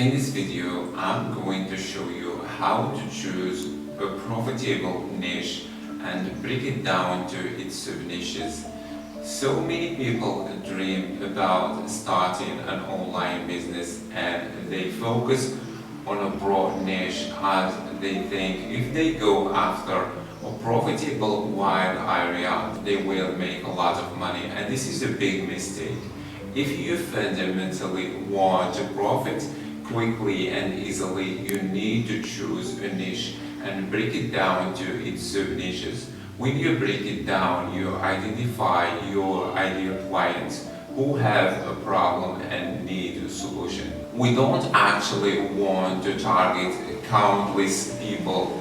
In this video, I'm going to show you how to choose a profitable niche and break it down to its sub-niches. So many people dream about starting an online business and they focus on a broad niche as they think if they go after a profitable wide area, they will make a lot of money, and this is a big mistake. If you fundamentally want to profit quickly and easily, you need to choose a niche and break it down to its sub-niches. When you break it down, you identify your ideal clients who have a problem and need a solution. We don't actually want to target countless people.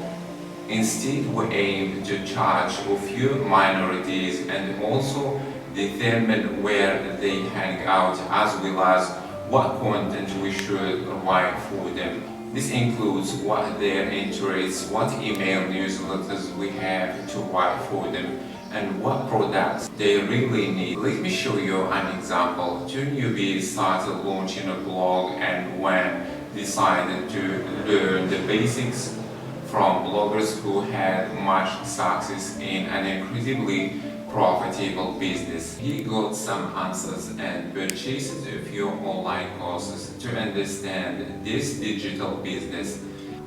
Instead, we aim to charge a few minorities and also determine where they hang out, as well as what content we should write for them. This includes what their interests, what email newsletters we have to write for them, and what products they really need. Let me show you an example. Two newbies started launching a blog and when decided to learn the basics from bloggers who had much success in an incredibly profitable business. He got some answers and purchased a few online courses to understand this digital business.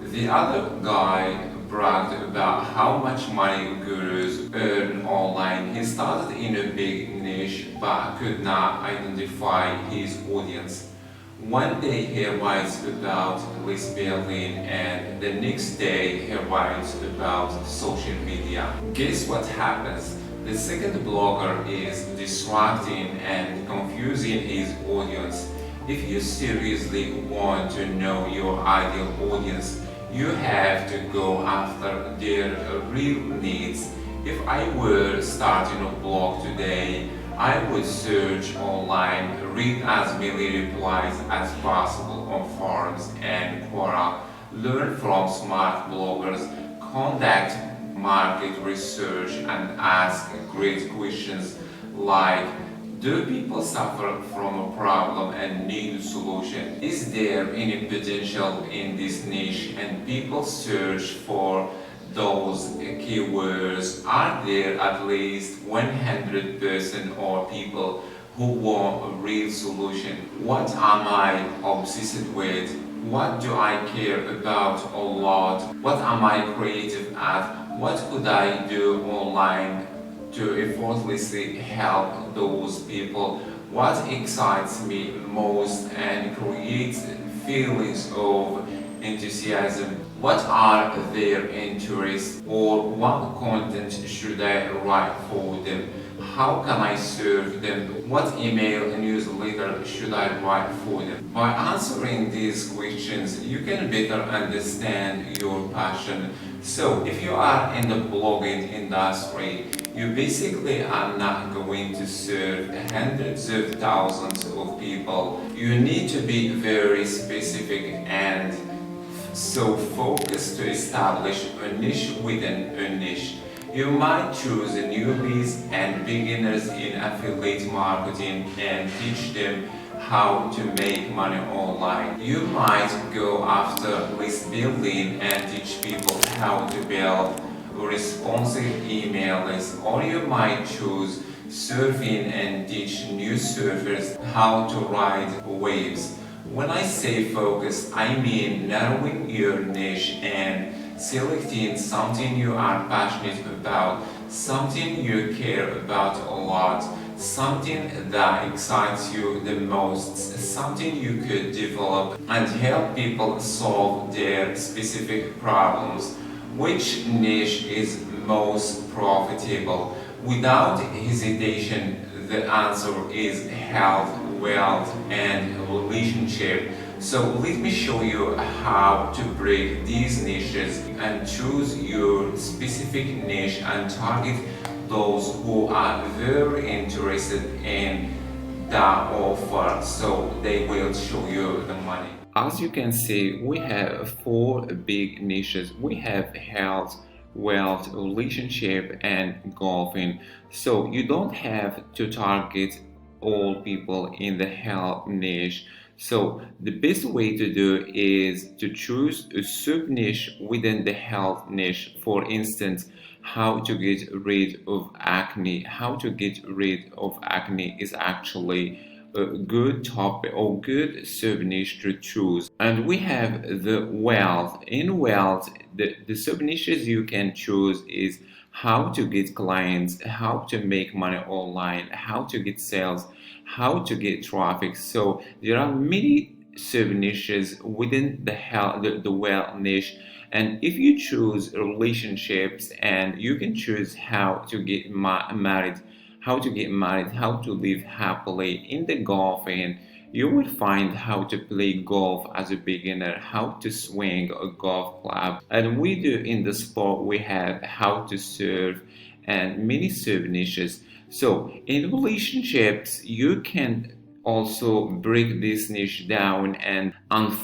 The other guy bragged about how much money gurus earn online. He started in a big niche but could not identify his audience. One day he writes about list building and the next day he writes about social media. Guess what happens? The second blogger is distracting and confusing his audience. If you seriously want to know your ideal audience, you have to go after their real needs. If I were starting a blog today, I would search online, read as many replies as possible on forums and Quora, learn from smart bloggers, conduct market research and ask great questions like, do people suffer from a problem and need a solution? Is there any potential in this niche? And people search for those keywords. Are there at least 100% or people who want a real solution? What am I obsessed with? What do I care about a lot? What am I creative at? What could I do online to effortlessly help those people? What excites me most and creates feelings of enthusiasm? What are their interests, or what content should I write for them? How can I serve them? What email newsletter should I write for them? By answering these questions, you can better understand your passion. So, if you are in the blogging industry, you basically are not going to serve hundreds of thousands of people. You need to be very specific and so focused to establish a niche within a niche. You might choose newbies and beginners in affiliate marketing and teach them how to make money online. You might go after list building and teach people how to build a responsive email list, or you might choose surfing and teach new surfers how to ride waves. When I say focus, I mean narrowing your niche and selecting something you are passionate about, something you care about a lot, something that excites you the most, something you could develop and help people solve their specific problems. Which niche is most profitable? Without hesitation, the answer is health, wealth, and relationship. So let me show you how to break these niches and choose your specific niche and target those who are very interested in that offer, so they will show you the money. As you can see, we have four big niches. We have health, wealth, relationship, and golfing. So you don't have to target all people in the health niche. So the best way to do is to choose a sub niche within the health niche. For instance, how to get rid of acne. How to get rid of acne is actually a good topic or good sub niche to choose. And we have the wealth. In wealth, the sub niches you can choose is how to get clients, how to make money online, how to get sales, how to get traffic. So there are many sub niches within the health, the wealth niche. And if you choose relationships, and you can choose how to get married, how to live happily in the golfing, you will find how to play golf as a beginner, how to swing a golf club. And we do in the sport, we have how to serve and many sub niches. So in relationships, you can also break this niche down and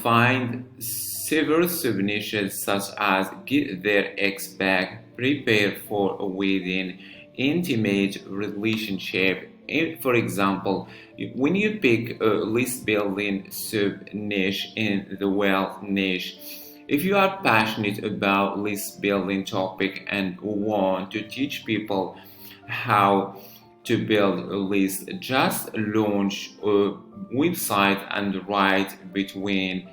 find several sub niches such as get their ex back, prepare for a wedding, intimate relationship. For example, when you pick a list building sub niche in the wealth niche, if you are passionate about list building topic and want to teach people how to build a list, just launch a website and write between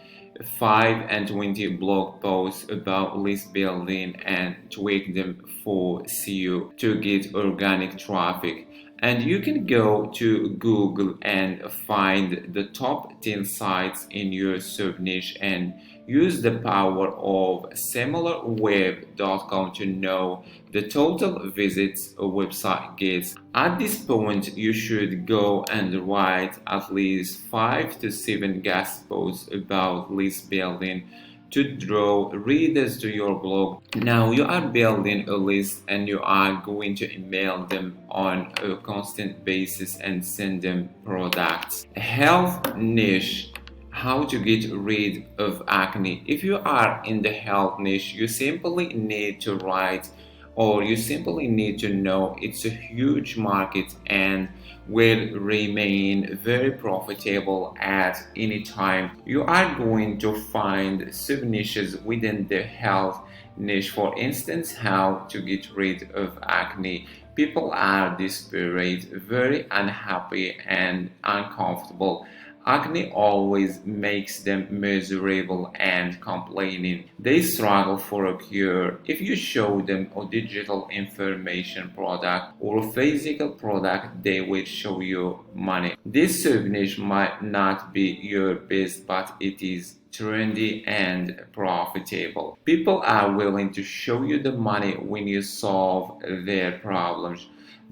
5 and 20 blog posts about list building and tweak them for SEO to get organic traffic. And you can go to Google and find the top 10 sites in your sub niche and use the power of similarweb.com to know the total visits a website gets. At this point, you should go and write at least 5 to 7 guest posts about list building to draw readers to your blog. Now you are building a list and you are going to email them on a constant basis and send them products. Health niche, how to get rid of acne. If you are in the health niche, you simply need to write, or you simply need to know it's a huge market and will remain very profitable at any time. You are going to find sub niches within the health niche. For instance, how to get rid of acne. People are desperate, very unhappy and uncomfortable. Acne always makes them miserable and complaining. They struggle for a cure. If you show them a digital information product or a physical product, they will show you money. This sub niche might not be your best, but it is trendy and profitable. People are willing to show you the money when you solve their problems.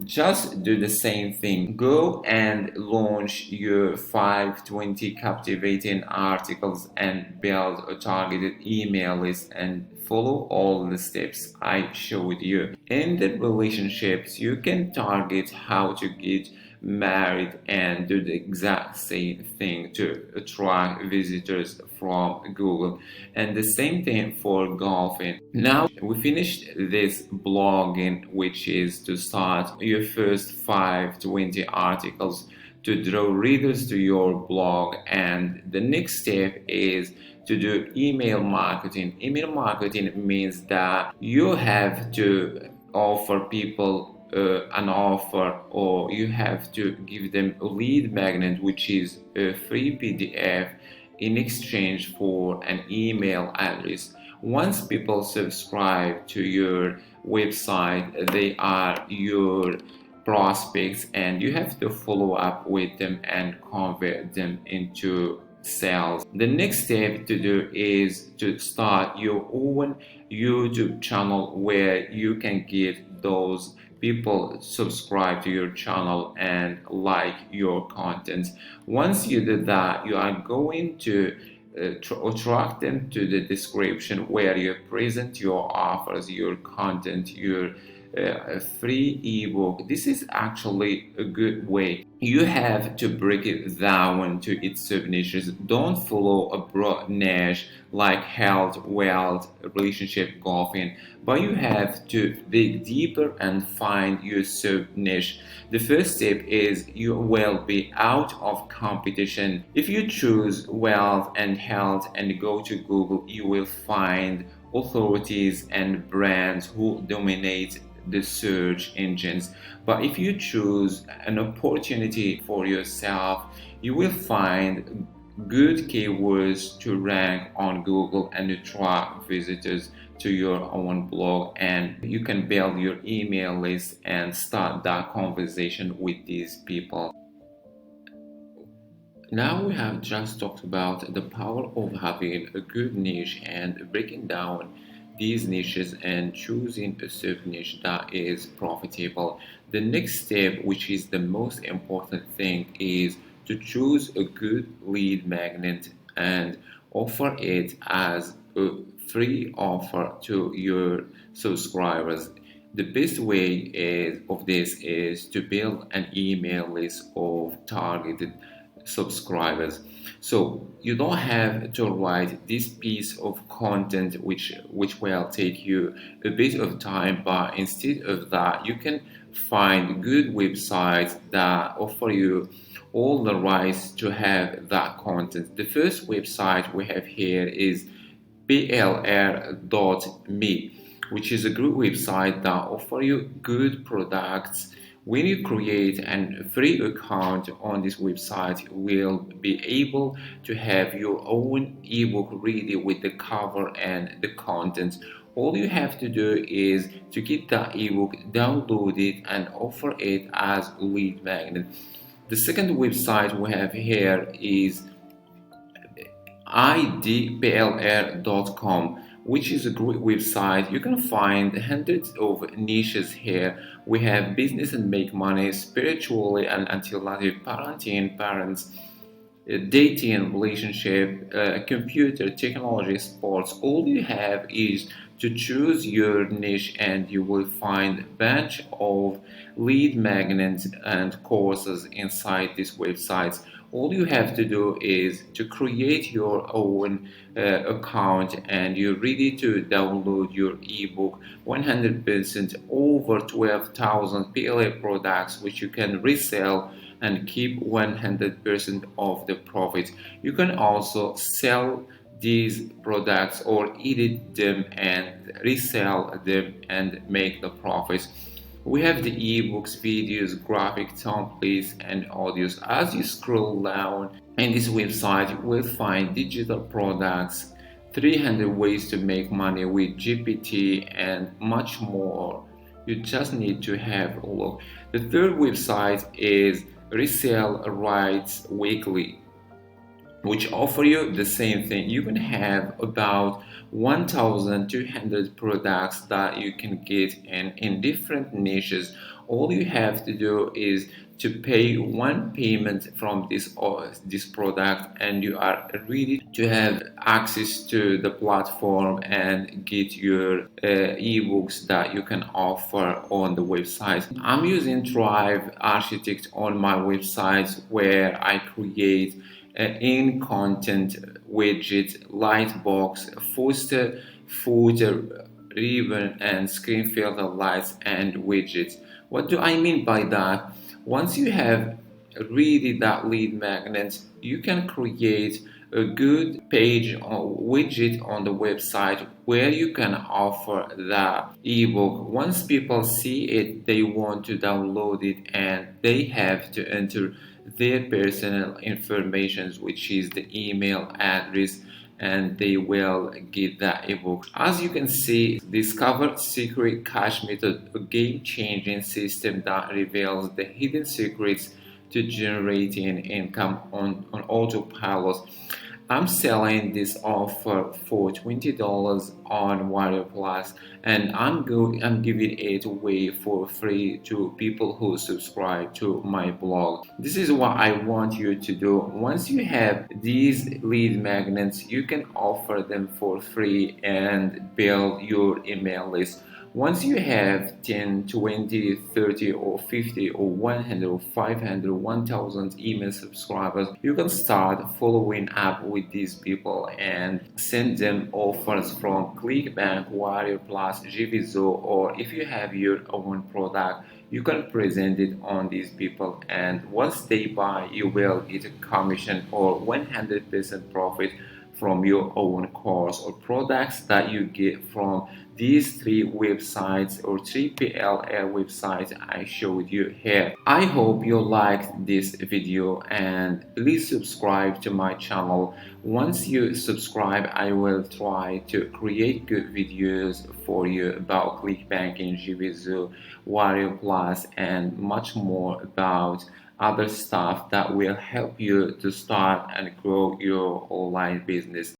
Just do the same thing. Go and launch your 520 captivating articles and build a targeted email list and follow all the steps I showed you. In the relationships, you can target how to get married and do the exact same thing to attract visitors from Google, and the same thing for golfing. Now we finished this blogging, which is to start your first 520 articles to draw readers to your blog, and the next step is to do email marketing. Email marketing means that you have to offer people an offer, or you have to give them a lead magnet, which is a free PDF in exchange for an email address. Once people subscribe to your website, they are your prospects, and you have to follow up with them and convert them into sales. The next step to do is to start your own YouTube channel where you can get those people subscribe to your channel and like your content. Once you do that, you are going to attract them to the description where you present your offers, your content, your a free ebook. This is actually a good way. You have to break it down to its sub niches. Don't follow a broad niche like health, wealth, relationship, golfing, but you have to dig deeper and find your sub niche. The first step is you will be out of competition. If you choose wealth and health and go to Google, you will find authorities and brands who dominate the search engines. But if you choose an opportunity for yourself, you will find good keywords to rank on Google and attract visitors to your own blog, and you can build your email list and start that conversation with these people. Now we have just talked about the power of having a good niche and breaking down these niches and choosing a sub niche that is profitable. The next step, which is the most important thing, is to choose a good lead magnet and offer it as a free offer to your subscribers. The best way of this is to build an email list of targeted subscribers. So you don't have to write this piece of content which will take you a bit of time, but instead of that you can find good websites that offer you all the rights to have that content. The first website we have here is plr.me, which is a good website that offer you good products. When you create a free account on this website, you will be able to have your own ebook ready with the cover and the content. All you have to do is to get that ebook, download it, and offer it as a lead magnet. The second website we have here is idplr.com, which is a great website. You can find hundreds of niches here. We have business and make money, spiritually and alternative parenting, parents, dating, relationship, computer, technology, sports. All you have is to choose your niche and you will find a bunch of lead magnets and courses inside these websites. All you have to do is to create your own account and you're ready to download your ebook. 100% over 12,000 PLA products which you can resell and keep 100% of the profit. You can also sell these products or edit them and resell them and make the profits. We have the ebooks, videos, graphic templates, and audios. As you scroll down in this website, you will find digital products, 300 ways to make money with GPT, and much more. You just need to have a look. The third website is Resell Rights Weekly, which offer you the same thing. You can have about 1,200 products that you can get in different niches. All you have to do is to pay one payment from this product and you are ready to have access to the platform and get your ebooks that you can offer on the website. I'm using Thrive Architect on my website where I create in content widget, lightbox, footer, ribbon, and screen filter lights and widgets. What do I mean by that? Once you have really that lead magnet, you can create a good page or widget on the website where you can offer the ebook. Once people see it, they want to download it and they have to enter their personal information, which is the email address, and they will get that ebook. As you can see, discover secret cash method, a game-changing system that reveals the hidden secrets to generating income on autopilot. I'm selling this offer for $20 on Warrior Plus, and I'm giving it away for free to people who subscribe to my blog. This is what I want you to do. Once you have these lead magnets, you can offer them for free and build your email list. Once you have 10, 20, 30, or 50 or 100 or 500, 1000 email subscribers, you can start following up with these people and send them offers from Clickbank, Warrior Plus, GVZO, or if you have your own product, you can present it on these people, and once they buy, you will get a commission or 100% profit from your own course or products that you get from these three websites or three PLL websites I showed you here. I hope you liked this video, and please subscribe to my channel. Once you subscribe, I will try to create good videos for you about ClickBanking, GVZoo, Warrior Plus, and much more about other stuff that will help you to start and grow your online business.